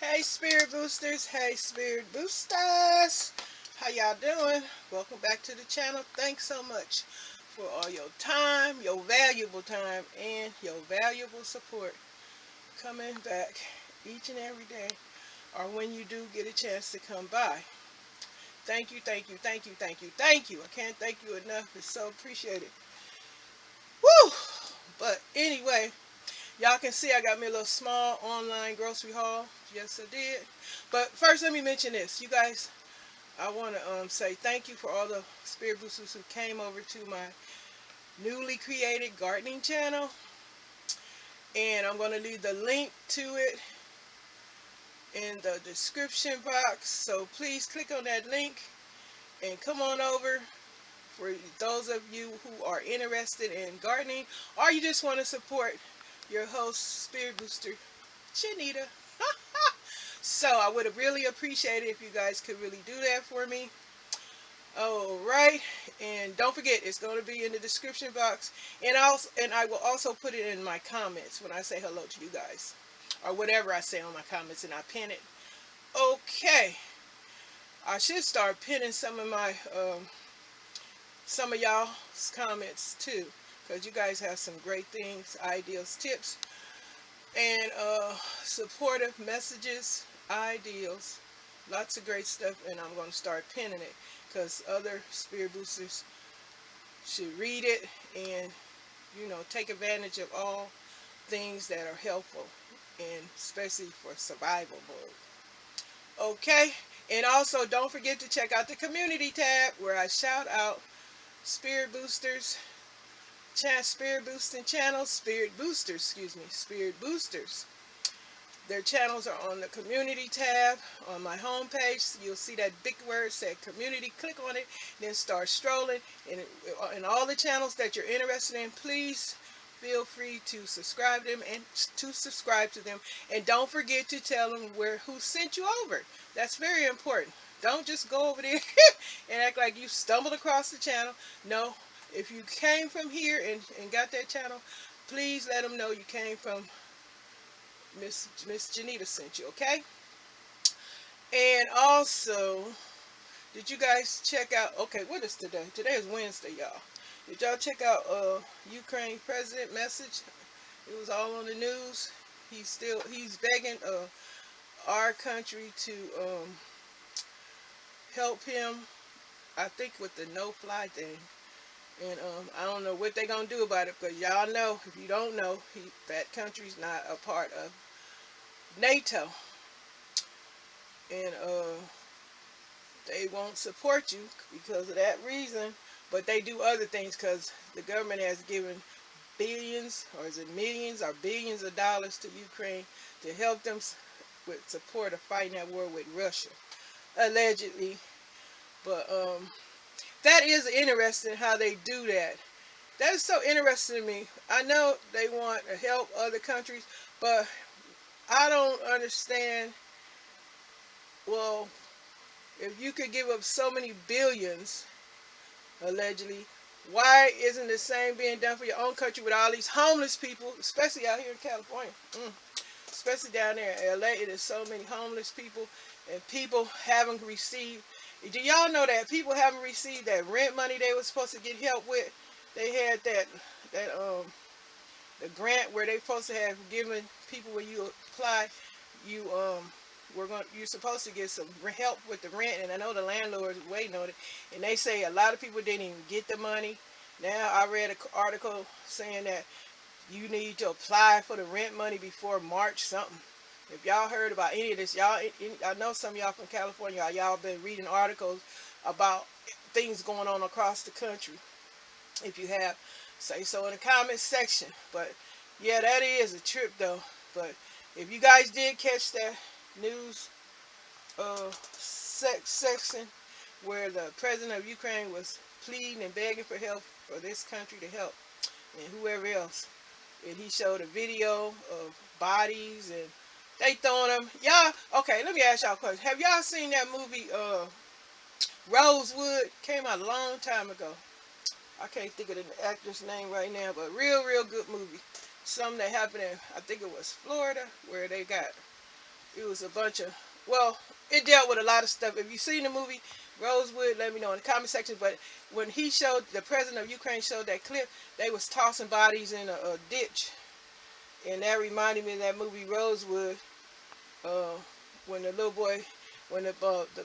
Hey Spirit Boosters, hey Spirit Boosters, how y'all doing? Welcome back to the channel. Thanks so much for all your time, your valuable time, and your valuable support coming back each and every day, or when you do get a chance to come by. Thank you, thank you, thank you, thank you, thank you. I can't thank you enough. It's so appreciated. Woo! But anyway, y'all can see I got me a little small online grocery haul. Yes, I did. But first, let me mention this. You guys, I want to say thank you for all the spirit boosters who came over to my newly created gardening channel. And I'm going to leave the link to it in the description box. So please click on that link and come on over for those of you who are interested in gardening, or you just want to support your host, Spirit Booster, Janita. So I would really appreciate it if you guys could really do that for me. Alright, and don't forget, it's going to be in the description box, and I will also put it in my comments when I say hello to you guys, or whatever I say on my comments, and I pin it. Okay, I should start pinning some of y'all's comments too, because you guys have some great things, ideas, tips, and supportive messages, ideals, lots of great stuff, and I'm going to start pinning it because other spirit boosters should read it and take advantage of all things that are helpful, and especially for survival mode. Okay, and also don't forget to check out the community tab where I shout out spirit boosters, spirit boosting channels, spirit boosters. Their channels are on the community tab on my homepage. You'll see that big word said community. Click on it, then start strolling. And all the channels that you're interested in, please feel free to subscribe to them. And don't forget to tell them who sent you over. That's very important. Don't just go over there and act like you stumbled across the channel. No, if you came from here and got that channel, please let them know you came from Miss Janita sent you, okay? And also, did you guys check out, okay, what is today? Today is Wednesday, y'all. Did y'all check out Ukraine president message? It was all on the news. He's begging our country to help him, I think, with the no-fly thing. And I don't know what they're going to do about it, because y'all know, if you don't know, that country's not a part of NATO. And they won't support you because of that reason, but they do other things because the government has given billions, or is it millions or billions of dollars to Ukraine to help them with support of fighting that war with Russia, allegedly. But that is interesting how they do that. That is so interesting to me. I know they want to help other countries, but I don't understand. Well, if you could give up so many billions, allegedly, why isn't the same being done for your own country with all these homeless people, especially out here in California? Especially down there in LA, there's so many homeless people, and people haven't received. Do y'all know that people haven't received that rent money they were supposed to get help with? They had that the grant where they supposed to have given people, when you apply, you you're supposed to get some help with the rent, and I know the landlord's waiting on it, and they say a lot of people didn't even get the money. Now I read an article saying that you need to apply for the rent money before March something. If y'all heard about any of this, I know some of y'all from California, y'all been reading articles about things going on across the country. If you have, say so in the comments section. But yeah, that is a trip though. But if you guys did catch that news section where the president of Ukraine was pleading and begging for help for this country to help, and whoever else, and he showed a video of bodies and they throwing them. Y'all, okay, let me ask y'all a question. Have y'all seen that movie Rosewood? Came out a long time ago. I can't think of the actor's name right now, but real good movie. Something that happened in, I think it was Florida, where they got It was a bunch of, well, it dealt with a lot of stuff. If you've seen the movie Rosewood, let me know in the comment section. But when he showed, the president of Ukraine showed that clip, they was tossing bodies in a ditch. And that reminded me of that movie Rosewood, uh, when the little boy, when the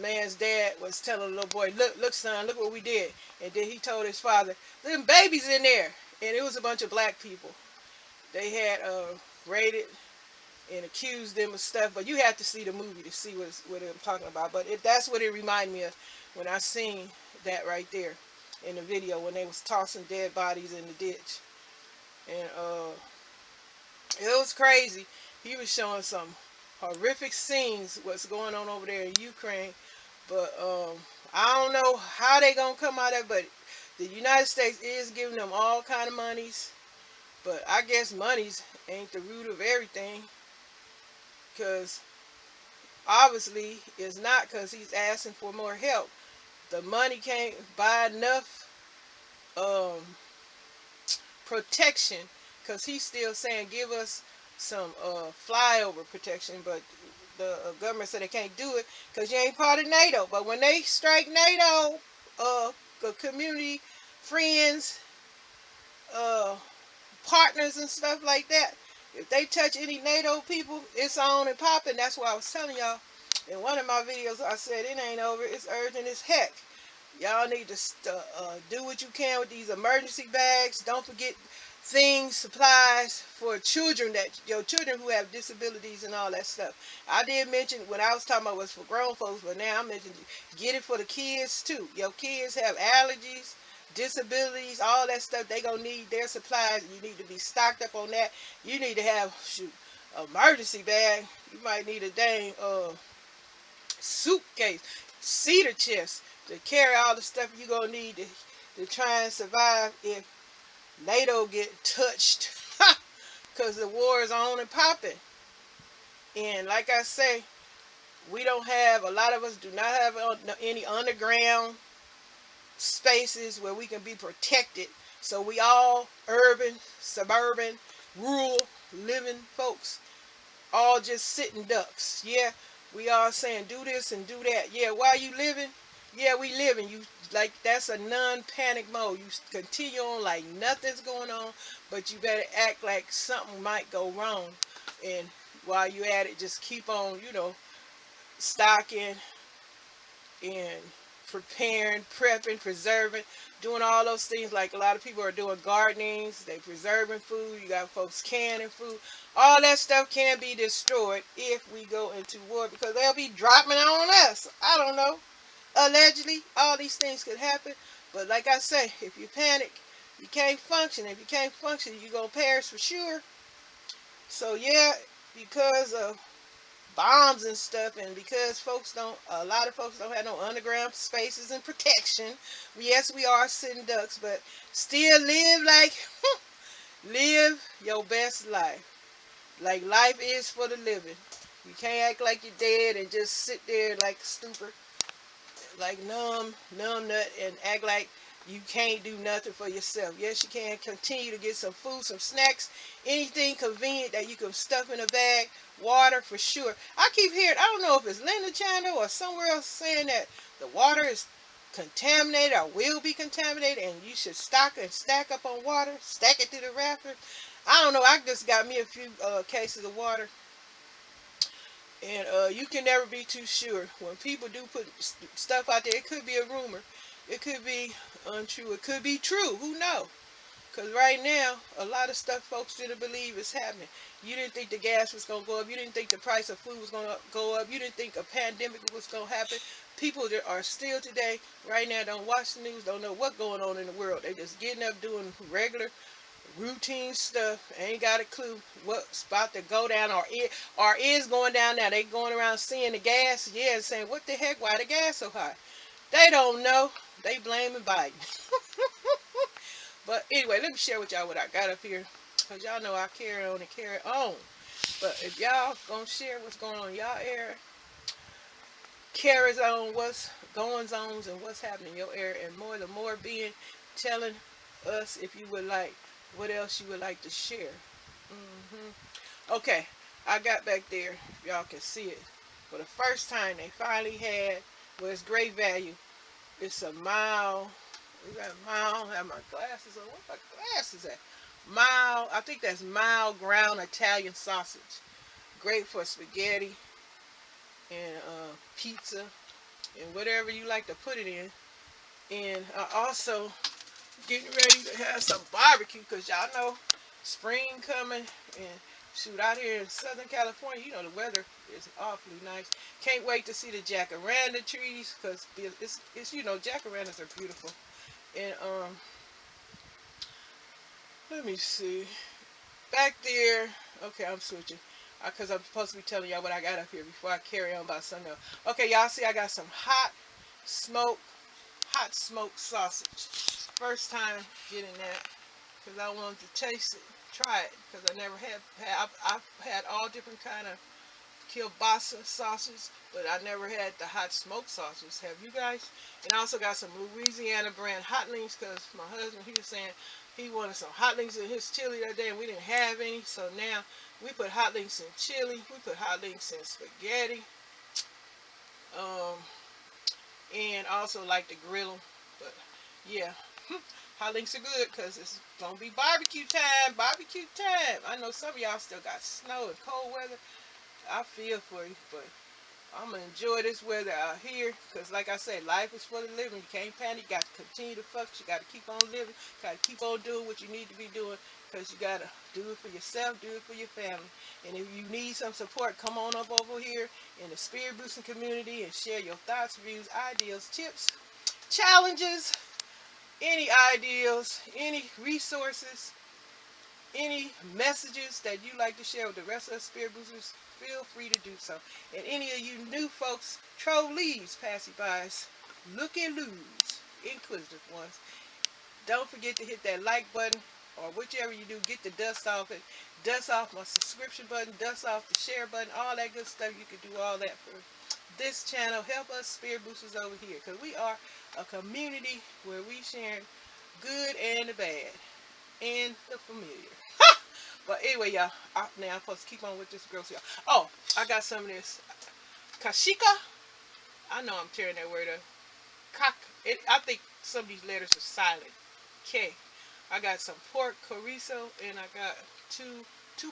man's dad was telling the little boy, look, son, look what we did. And then he told his father, them babies in there. And it was a bunch of black people. They had raided and accused them of stuff, but you have to see the movie to see what I'm talking about. But that's what it reminded me of when I seen that right there in the video when they was tossing dead bodies in the ditch. And it was crazy. He was showing some horrific scenes what's going on over there in Ukraine. But I don't know how they gonna come out of it, but the United States is giving them all kind of monies. But I guess monies ain't the root of everything, because obviously it's not, because he's asking for more help. The money can't buy enough protection, because he's still saying give us some flyover protection, but the government said they can't do it because you ain't part of NATO. But when they strike NATO, the community, friends, partners and stuff like that, if they touch any NATO people, it's on and popping. That's why I was telling y'all in one of my videos, I said it ain't over, it's urgent as heck. Y'all need to do what you can with these emergency bags. Don't forget things, supplies for children, that your children who have disabilities and all that stuff. I did mention when I was talking about was for grown folks, but now I'm mentioning get it for the kids too. Your kids have allergies, disabilities, all that stuff. They gonna need their supplies. You need to be stocked up on that. You need to have emergency bag. You might need a dang suitcase, cedar chest to carry all the stuff you gonna need to try and survive if NATO get touched, because the war is on and popping. And like I say, we don't have, a lot of us do not have any underground spaces where we can be protected. So we all urban, suburban, rural living folks, all just sitting ducks. Yeah, we all saying do this and do that. Yeah, while you living, yeah, we living. You like, that's a non-panic mode. You continue on like nothing's going on, but you better act like something might go wrong. And while you at it, just keep on, stocking and preparing, prepping, preserving, doing all those things. Like a lot of people are doing gardenings, they preserving food. You got folks canning food. All that stuff can be destroyed if we go into war, because they'll be dropping on us. I don't know. Allegedly, all these things could happen. But like I say, if you panic, you can't function. If you can't function, you're going to perish for sure. So yeah, because of bombs and stuff, and because a lot of folks don't have no underground spaces and protection. Yes, we are sitting ducks, but still live your best life. Like life is for the living. You can't act like you're dead and just sit there like stupid, like numb nut, and act like you can't do nothing for yourself. Yes, you can continue to get some food, some snacks, anything convenient that you can stuff in a bag. Water for sure. I keep hearing, I don't know if it's Linda Channel or somewhere else saying that the water is contaminated or will be contaminated, and you should stock and stack up on water, stack it to the rafters. I don't know. I just got me a few cases of water. And you can never be too sure. When people do put stuff out there, it could be a rumor. It could be untrue. It could be true. Who knows? Because right now, a lot of stuff folks didn't believe is happening. You didn't think the gas was going to go up. You didn't think the price of food was going to go up. You didn't think a pandemic was going to happen. People that are still today, right now, don't watch the news, don't know what's going on in the world. They just getting up doing regular routine stuff, ain't got a clue what's about to go down or is going down now. They going around seeing the gas, yeah, and saying, what the heck, why the gas so high? They don't know. They blaming Biden. But anyway, let me share with y'all what I got up here, because y'all know I carry on and carry on. But if y'all gonna share what's going on in y'all area, carries on what's going on and what's happening in your area, and the more being telling us if you would like what else you would like to share. Okay, I got back there, if y'all can see it, for the first time they finally had, well, it's great value. It's a mild, we got mild, I don't have my glasses on. Where my glasses at? Mild, I think that's mild ground Italian sausage. Great for spaghetti and pizza and whatever you like to put it in. And I also getting ready to have some barbecue because y'all know spring coming, and shoot, out here in Southern California, you know, the weather is awfully nice. Can't wait to see the jacaranda trees because it's you know, jacarandas are beautiful. And let me see back there. Okay, I'm switching because I'm supposed to be telling y'all what I got up here before I carry on about something else. Okay, y'all see I got some hot smoked sausage. First time getting that because I wanted to taste it, try it, because I never I've had all different kind of kielbasa sausages, but I never had the hot smoked sausages. Have you guys? And I also got some Louisiana brand hot links because my husband, he was saying he wanted some hot links in his chili that day and we didn't have any, so now we put hot links in chili, we put hot links in spaghetti, and also like to grill them. But yeah, hot links are good because it's gonna be barbecue time. Barbecue time. I know some of y'all still got snow and cold weather. I feel for you, but I'm gonna enjoy this weather out here because, like I said, life is for the living. You can't panic. You got to continue to focus. You got to keep on living. Got to keep on doing what you need to be doing because you got to do it for yourself, do it for your family. And if you need some support, come on up over here in the spirit boosting community and share your thoughts, views, ideas, tips, challenges, any ideals, any resources, any messages that you like to share with the rest of the spirit boosters. Feel free to do so. And any of you new folks, trolleys, passy-bys, look-and-loos, inquisitive ones, don't forget to hit that like button, or whichever you do, get the dust off it. Dust off my subscription button, dust off the share button, all that good stuff. You can do all that for this channel. Help us spirit boosters over here, because we are a community where we share good and the bad and the familiar. But anyway, y'all, now I'm supposed to keep on with this grocery. Oh, I got some of this kashika. I know I'm tearing that word up. I think some of these letters are silent. K. I got some pork chorizo, and I got two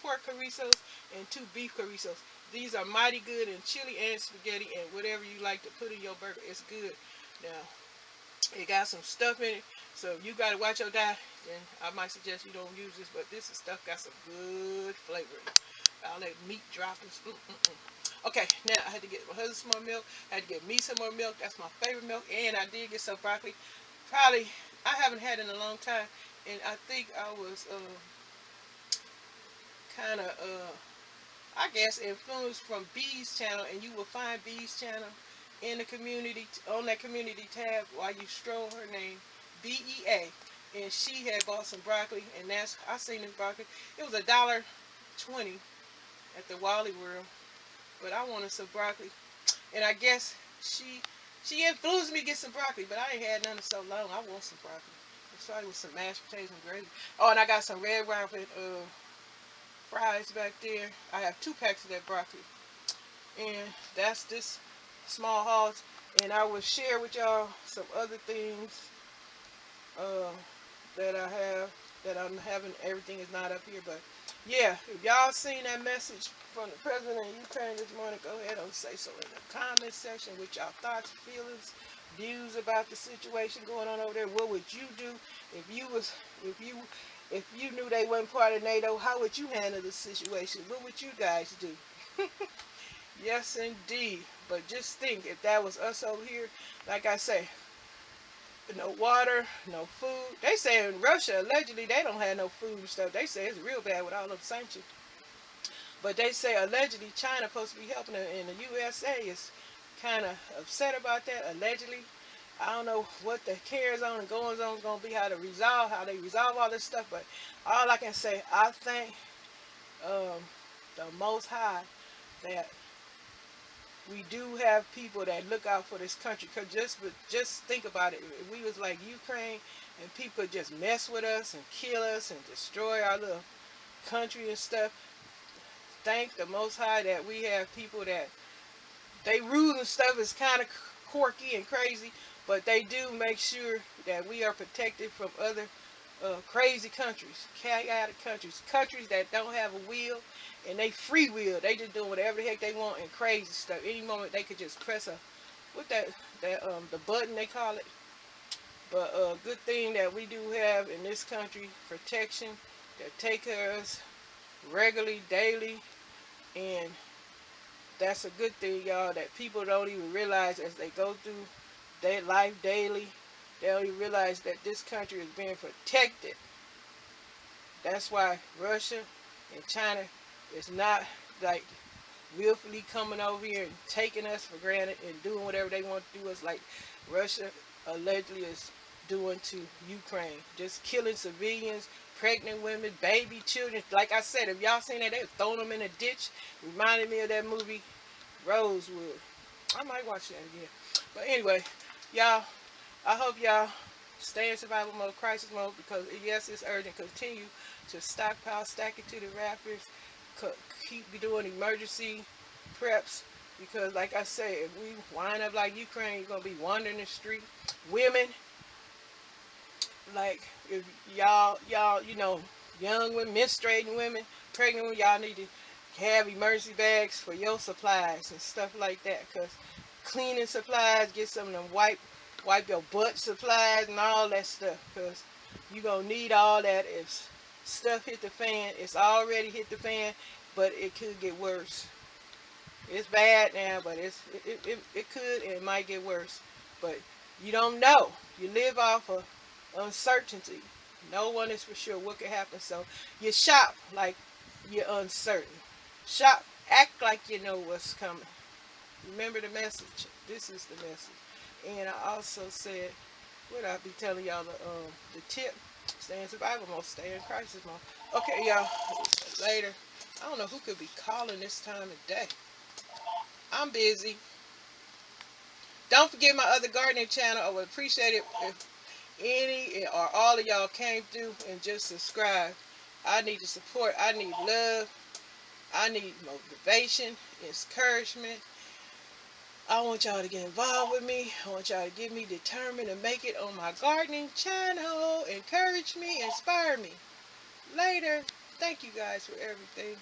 pork chorizos and 2 beef chorizos. These are mighty good in chili and spaghetti and whatever you like to put in your burger. It's good. Now, it got some stuff in it, so if you gotta watch your diet, then I might suggest you don't use this. But this stuff got some good flavor in it. All that meat droppings. Okay, now I had to get my husband some more milk. I had to get me some more milk. That's my favorite milk. And I did get some broccoli. Probably I haven't had it in a long time, and I think I was kind of I guess influenced from B's channel, and you will find B's channel in the community, on that community tab while you stroll. Her name BEA, and she had bought some broccoli, and that's, I seen this broccoli. It was $1.20 at the Wally World, but I wanted some broccoli, and I guess she influenced me to get some broccoli, but I ain't had none in so long. I want some broccoli. It's probably with some mashed potatoes and gravy. Oh, and I got some red wine with fries back there. I have 2 packs of that broccoli, and that's this small hauls. And I will share with y'all some other things that I have that I'm having. Everything is not up here, but yeah, if y'all seen that message from the president of Ukraine this morning, go ahead and say so in the comment section with y'all thoughts, feelings, views about the situation going on over there. What would you do if you knew they weren't part of NATO? How would you handle the situation? What would you guys do? Yes, indeed. But just think, if that was us over here, like I say, no water, no food. They say in Russia, allegedly, they don't have no food and stuff. They say it's real bad with all them sanctions. But they say allegedly China supposed to be helping them, and the USA is kind of upset about that, allegedly. I don't know what the cares on and goings on is going to be, how they resolve all this stuff. But all I can say, I thank the Most High that we do have people that look out for this country. Cause just think about it. If we was like Ukraine and people could just mess with us and kill us and destroy our little country and stuff, thank the Most High that we have people that they rules and stuff is kind of quirky and crazy, but they do make sure that we are protected from other crazy countries, chaotic countries, countries that don't have a will and they free will. They just doing whatever the heck they want and crazy stuff. Any moment they could just press a what that the button they call it. But good thing that we do have in this country protection that take care of us regularly, daily, and that's a good thing, y'all, that people don't even realize as they go through their life daily. They don't even realize that this country is being protected. That's why Russia and China is not like willfully coming over here and taking us for granted and doing whatever they want to do us like Russia allegedly is doing to Ukraine. Just killing civilians, pregnant women, baby children. Like I said, if y'all seen that, they throwing them in a ditch. Reminded me of that movie Rosewood. I might watch that again. But anyway, y'all, I hope y'all stay in survival mode, crisis mode, because yes, it's urgent. Continue to stockpile, stack it to the rafters. Keep doing emergency preps, because like I said, if we wind up like Ukraine, you're gonna be wandering the street. Women, like if y'all, you know, young women, menstruating women, pregnant women, y'all need to have emergency bags for your supplies and stuff like that. Cause cleaning supplies, get some of them wipe your butt supplies and all that stuff. Cause you gonna need all that if stuff hit the fan. It's already hit the fan, but it could get worse. It's bad now, but it could and it might get worse. But you don't know. You live off of uncertainty. No one is for sure what could happen. So you shop like you're uncertain. Shop, act like you know what's coming. Remember the message. This is the message. And I also said, what I'll be telling y'all the tip. Stay in survival mode. Stay in crisis mode. Okay, y'all. Later. I don't know who could be calling this time of day. I'm busy. Don't forget my other gardening channel. I would appreciate it if any or all of y'all came through and just subscribe. I need the support. I need love. I need motivation, encouragement. I want y'all to get involved with me. I want y'all to get me determined to make it on my gardening channel. Encourage me, inspire me. Later. Thank you guys for everything.